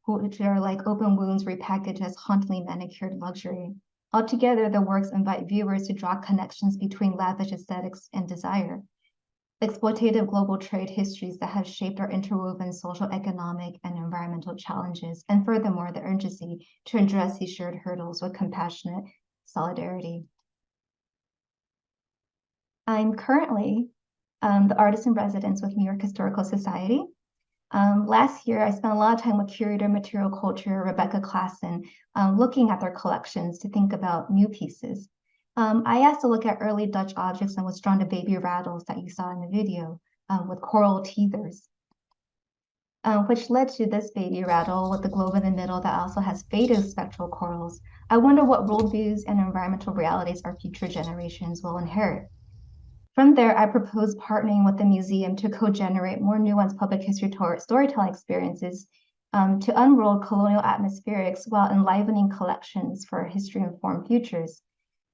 which are like open wounds repackaged as hauntingly manicured luxury. Altogether, the works invite viewers to draw connections between lavish aesthetics and desire, exploitative global trade histories that have shaped our interwoven social, economic, and environmental challenges, and furthermore, the urgency to address these shared hurdles with compassionate solidarity. I'm currently the artist in residence with New York Historical Society. Last year, I spent a lot of time with curator material culture, Rebecca Klassen, looking at their collections to think about new pieces. I asked to look at early Dutch objects and was drawn to baby rattles that you saw in the video with coral teethers, which led to this baby rattle with the globe in the middle that also has faded spectral corals. I wonder what worldviews and environmental realities our future generations will inherit. From there, I proposed partnering with the museum to co-generate more nuanced public history storytelling experiences to unroll colonial atmospherics while enlivening collections for history-informed futures.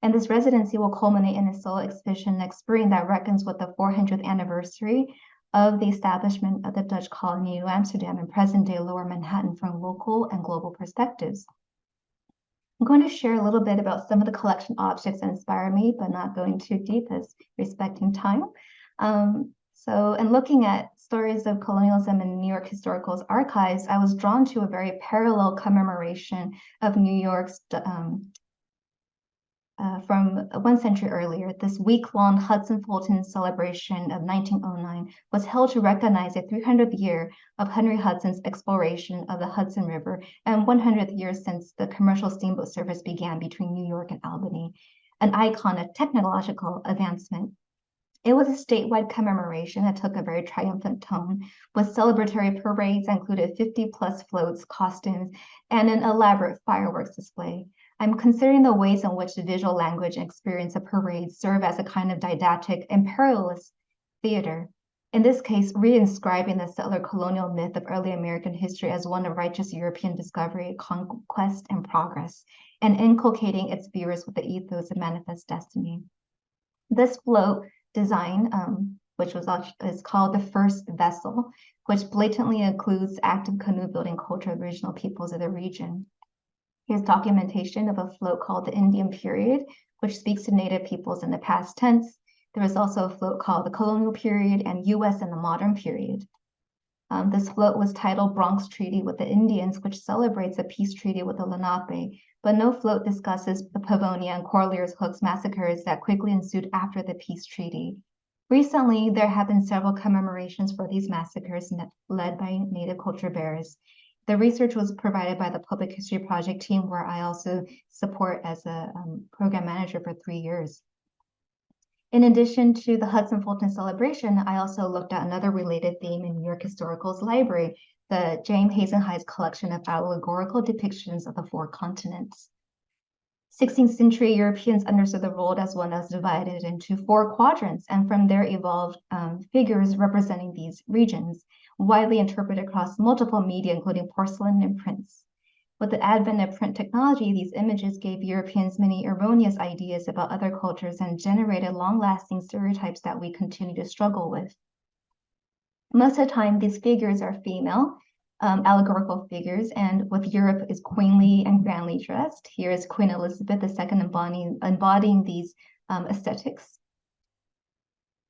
And this residency will culminate in a solo exhibition next spring that reckons with the 400th anniversary of the establishment of the Dutch colony New Amsterdam in present-day Lower Manhattan from local and global perspectives. I'm going to share a little bit about some of the collection objects that inspire me, but not going too deep as respecting time. In looking at stories of colonialism in New York Historical Archives, I was drawn to a very parallel commemoration of New York's from 1 century earlier. This week-long Hudson Fulton celebration of 1909 was held to recognize the 300th year of Henry Hudson's exploration of the Hudson River and 100th year since the commercial steamboat service began between New York and Albany, an icon of technological advancement. It was a statewide commemoration that took a very triumphant tone, with celebratory parades that included 50+ floats, costumes, and an elaborate fireworks display. I'm considering the ways in which the visual language and experience of parades serve as a kind of didactic imperialist theater. In this case, reinscribing the settler colonial myth of early American history as one of righteous European discovery, conquest, and progress, and inculcating its viewers with the ethos of manifest destiny. This float design, which is called the first vessel, which blatantly includes active canoe building culture of original peoples of the region. Here's documentation of a float called the Indian period, which speaks to Native peoples in the past tense. There was also a float called the colonial period and US in the modern period. This float was titled Bronx Treaty with the Indians, which celebrates a peace treaty with the Lenape, but no float discusses the Pavonia and Corlear's Hooks massacres that quickly ensued after the peace treaty. Recently, there have been several commemorations for these massacres led by Native culture bearers. The research was provided by the Public History Project team, where I also support as a program manager for 3 years. In addition to the Hudson Fulton celebration, I also looked at another related theme in New York Historical's library, the James Hazen Hyde's collection of allegorical depictions of the 4 continents. 16th century Europeans understood the world as one that's divided into 4 quadrants, and from there evolved figures representing these regions, widely interpreted across multiple media, including porcelain and prints. With the advent of print technology, these images gave Europeans many erroneous ideas about other cultures and generated long-lasting stereotypes that we continue to struggle with. Most of the time, these figures are female, allegorical figures, and with Europe is queenly and grandly dressed. Here is Queen Elizabeth II embodying these aesthetics.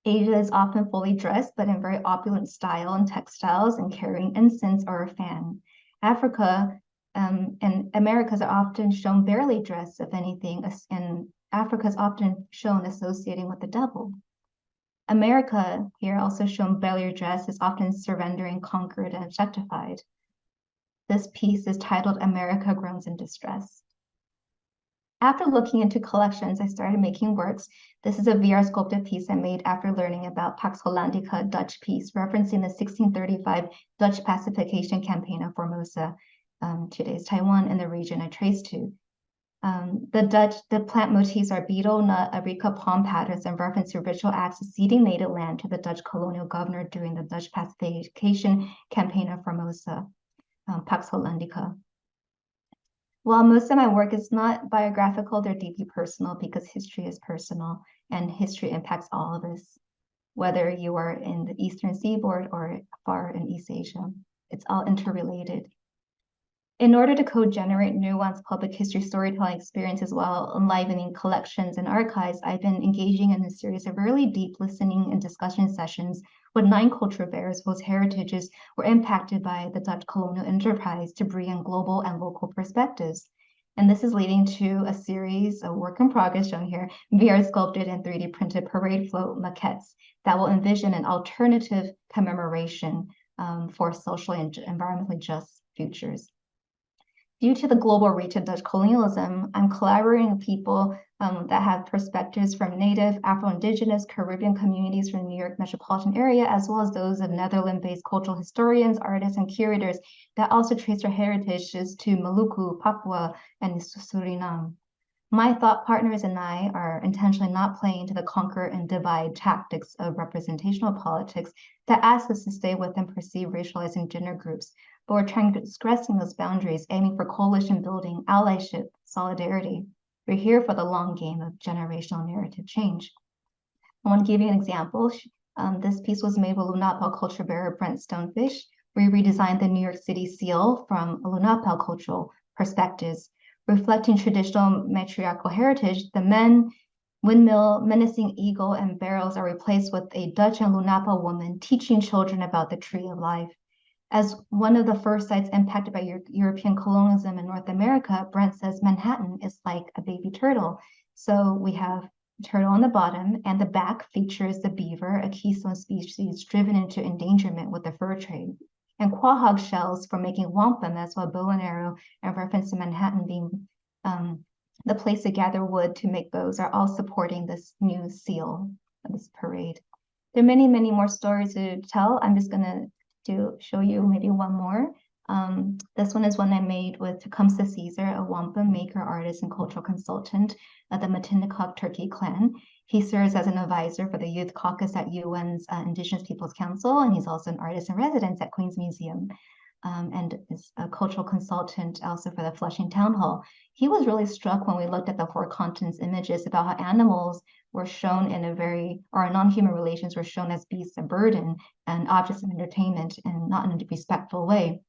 Asia is often fully dressed, but in very opulent style and textiles and carrying incense or a fan. Africa and Americas are often shown barely dressed, if anything, and Africa is often shown associating with the devil. America, here also shown barely dressed, is often surrendering, conquered, and objectified. This piece is titled America Groans in Distress. After looking into collections, I started making works. This is a VR sculpted piece I made after learning about Pax Hollandica Dutch piece, referencing the 1635 Dutch pacification campaign of Formosa, today's Taiwan, and the region I traced to. The plant motifs are beetle, nut, areca, palm patterns, and reference to ritual acts of ceding native land to the Dutch colonial governor during the Dutch pacification campaign of Formosa, Pax Hollandica. While most of my work is not biographical, they're deeply personal because history is personal and history impacts all of us, whether you are in the Eastern Seaboard or far in East Asia. It's all interrelated. In order to co-generate nuanced public history storytelling experiences while enlivening collections and archives, I've been engaging in a series of really deep listening and discussion sessions with 9 culture bearers whose heritages were impacted by the Dutch colonial enterprise to bring in global and local perspectives. And this is leading to a series of work in progress shown here, VR sculpted and 3D printed parade float maquettes that will envision an alternative commemoration for socially and environmentally just futures. Due to the global reach of Dutch colonialism, I'm collaborating with people that have perspectives from Native, Afro-Indigenous, Caribbean communities from the New York metropolitan area, as well as those of Netherlands-based cultural historians, artists, and curators that also trace their heritages to Maluku, Papua, and Suriname. My thought partners and I are intentionally not playing to the conquer and divide tactics of representational politics that ask us to stay within perceived racializing gender groups, but we're transgressing those boundaries, aiming for coalition building, allyship, solidarity. We're here for the long game of generational narrative change. I want to give you an example. This piece was made with Lunapal culture bearer Brent Stonefish. We redesigned the New York City seal from Lunapal cultural perspectives. reflecting traditional matriarchal heritage, the men, windmill, menacing eagle, and barrels are replaced with a Dutch and Lunapa woman teaching children about the tree of life. As one of the first sites impacted by European colonialism in North America, Brent says Manhattan is like a baby turtle. So we have turtle on the bottom, and the back features the beaver, a keystone species driven into endangerment with the fur trade. And quahog shells for making wampum, as well bow and arrow, and reference to Manhattan being the place to gather wood to make bows, are all supporting this new seal, this parade. There are many, many more stories to tell. I'm just gonna show you maybe one more. This one is one I made with Tecumseh Caesar, a wampum maker, artist, and cultural consultant of the Matinicok Turkey clan. He serves as an advisor for the Youth Caucus at UN's Indigenous Peoples Council, and he's also an artist in residence at Queen's Museum, and is a cultural consultant also for the Flushing Town Hall. He was really struck when we looked at the Four Continents images about how animals were shown in a very, or non-human relations were shown as beasts of burden and objects of entertainment, and not in a respectful way.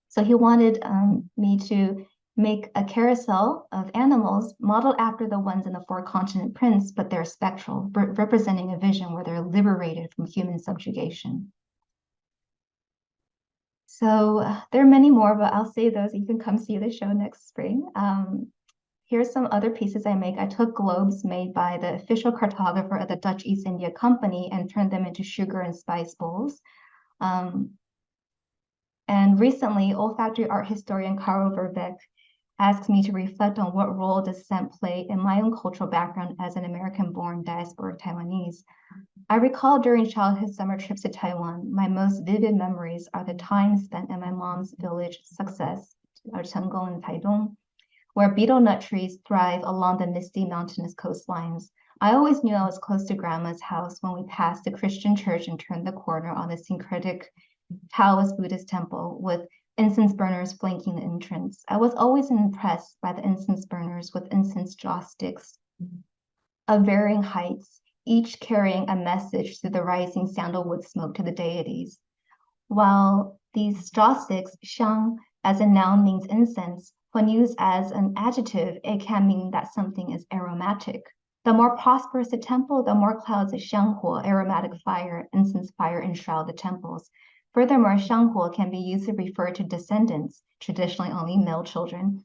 So he wanted me to make a carousel of animals modeled after the ones in the Four Continent prints, but they're spectral, representing a vision where they're liberated from human subjugation. So there are many more, but I'll save those. You can come see the show next spring. Here's some other pieces I make. I took globes made by the official cartographer of the Dutch East India Company and turned them into sugar and spice bowls. And recently, olfactory art historian Karel Verbeek asked me to reflect on what role does scent play in my own cultural background as an American-born diasporic Taiwanese. I recall during childhood summer trips to Taiwan, my most vivid memories are the time spent in my mom's village, Success, or Chenggong in Taidong, where betel nut trees thrive along the misty mountainous coastlines. I always knew I was close to Grandma's house when we passed the Christian church and turned the corner on the syncretic Taoist Buddhist temple with incense burners flanking the entrance. I was always impressed by the incense burners with incense joss sticks of varying heights, each carrying a message through the rising sandalwood smoke to the deities. While these joss sticks, xiang, as a noun means incense, when used as an adjective, it can mean that something is aromatic. The more prosperous the temple, the more clouds of xianghuo, aromatic fire, incense fire, enshroud the temples. Furthermore, xianghuo can be used to refer to descendants, traditionally only male children,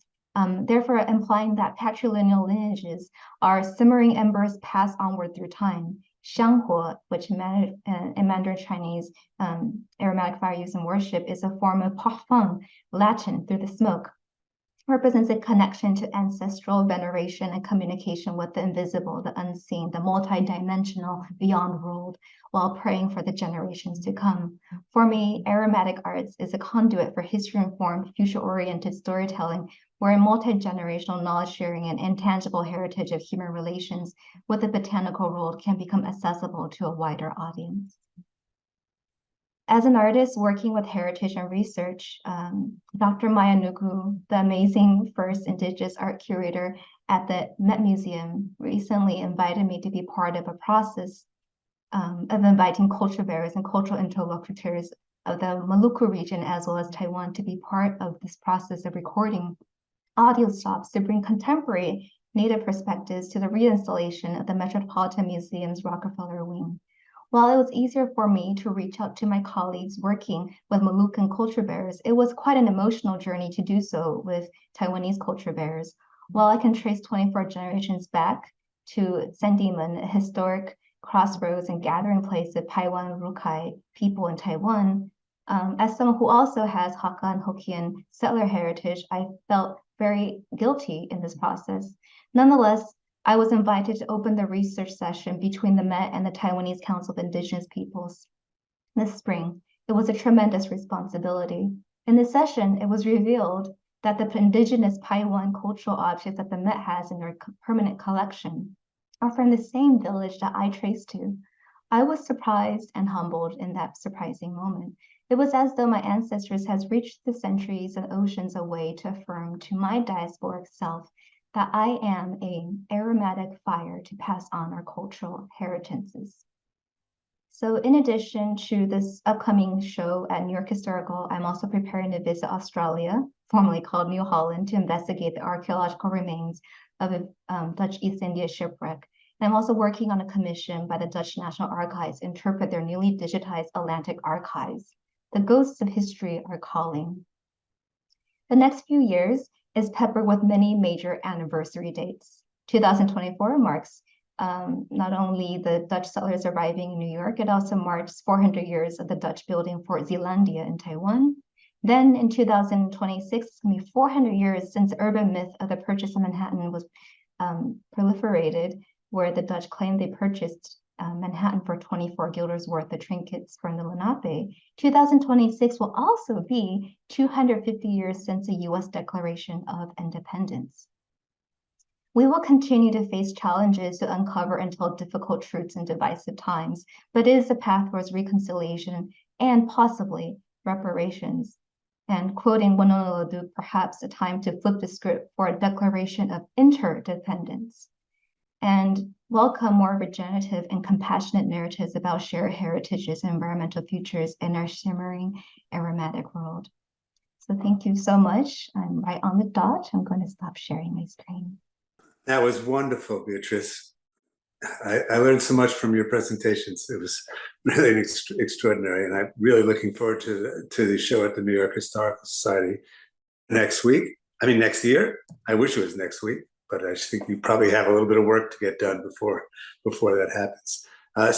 therefore implying that patrilineal lineages are simmering embers passed onward through time. Xianghuo, which in Mandarin Chinese, aromatic fire used in worship, is a form of parfum, Latin, through the smoke, represents a connection to ancestral veneration and communication with the invisible, the unseen, the multidimensional beyond world, while praying for the generations to come. For me, aromatic arts is a conduit for history-informed, future-oriented storytelling, where multi-generational knowledge sharing and intangible heritage of human relations with the botanical world can become accessible to a wider audience. As an artist working with heritage and research, Dr. Maya Nuku, the amazing first Indigenous art curator at the Met Museum, recently invited me to be part of a process of inviting culture bearers and cultural interlocutors of the Maluku region, as well as Taiwan, to be part of this process of recording audio stops to bring contemporary Native perspectives to the reinstallation of the Metropolitan Museum's Rockefeller Wing. While it was easier for me to reach out to my colleagues working with Moluccan culture bearers, it was quite an emotional journey to do so with Taiwanese culture bearers. While I can trace 24 generations back to Sandiman, a historic crossroads and gathering place of Taiwan Rukai people in Taiwan, as someone who also has Hakka and Hokkien settler heritage, I felt very guilty in this process. Nonetheless, I was invited to open the research session between the Met and the Taiwanese Council of Indigenous Peoples this spring. It was a tremendous responsibility. In the session, it was revealed that the indigenous Paiwan cultural objects that the Met has in their permanent collection are from the same village that I traced to. I was surprised and humbled in that surprising moment. It was as though my ancestors had reached the centuries and oceans away to affirm to my diasporic self that I am an aromatic fire to pass on our cultural heritages. So in addition to this upcoming show at New York Historical, I'm also preparing to visit Australia, formerly called New Holland, to investigate the archaeological remains of a Dutch East India shipwreck. And I'm also working on a commission by the Dutch National Archives to interpret their newly digitized Atlantic archives. The ghosts of history are calling. The next few years is peppered with many major anniversary dates. 2024 marks not only the Dutch settlers arriving in New York, it also marks 400 years of the Dutch building Fort Zeelandia in Taiwan. Then in 2026, it's going to be 400 years since the urban myth of the purchase of Manhattan was proliferated, where the Dutch claimed they purchased Manhattan for 24 guilders worth of trinkets from the Lenape. 2026 will also be 250 years since the US Declaration of Independence. We will continue to face challenges to uncover and tell difficult truths in divisive times, but it is a path towards reconciliation and possibly reparations. And quoting Winona LaDuke, perhaps a time to flip the script for a declaration of interdependence and welcome more regenerative and compassionate narratives about shared heritages and environmental futures in our shimmering aromatic world. So thank you so much. I'm right on the dot. I'm going to stop sharing my screen. That was wonderful, Beatrice. I learned so much from your presentations. It was really extraordinary, and I'm really looking forward to the show at the New York Historical Society next year. I wish it was next week, but I think we probably have a little bit of work to get done before that happens.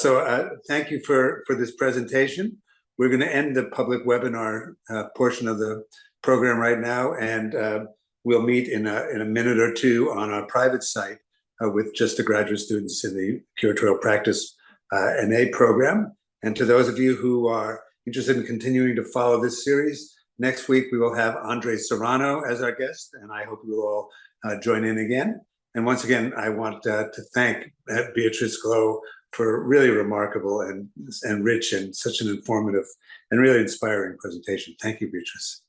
So thank you for this presentation. We're going to end the public webinar portion of the program right now, and we'll meet in a minute or two on our private site with just the graduate students in the curatorial practice NA program. And to those of you who are interested in continuing to follow this series, next week we will have Andre Serrano as our guest, and I hope you will all join in again. And once again, I want to thank Beatrice Glow for a really remarkable and rich and such an informative and really inspiring presentation. Thank you, Beatrice.